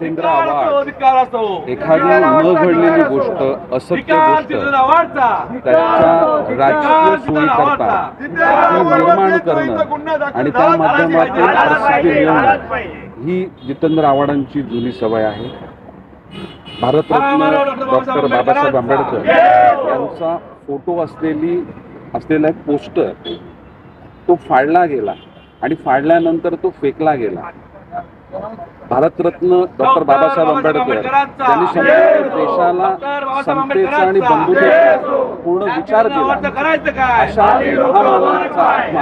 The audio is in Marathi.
जितेंद्र आव्हाड एखादी न घडलेली गोष्ट, असत्य गोष्ट त्याच्या राजकीय सोयीकरता ती निर्माण करणं आणि त्या माध्यमातून प्रसिद्धी मिळवणं ही जितेंद्र आव्हाडांची जुनी सवय आहे. भारतरत्न डॉक्टर बाबासाहेब आंबेडकर यांचा फोटो असलेला एक पोस्टर तो फाडला गेला आणि फाडल्यानंतर तो फेकला गेला. भारतरत्न डॉक्टर बाबासाहेब आंबेडकर यांनी संपूर्ण देशाला समतेचा आणि बंधुतेचा पूर्ण विचार केला. अशा महामानवाचा आत्मा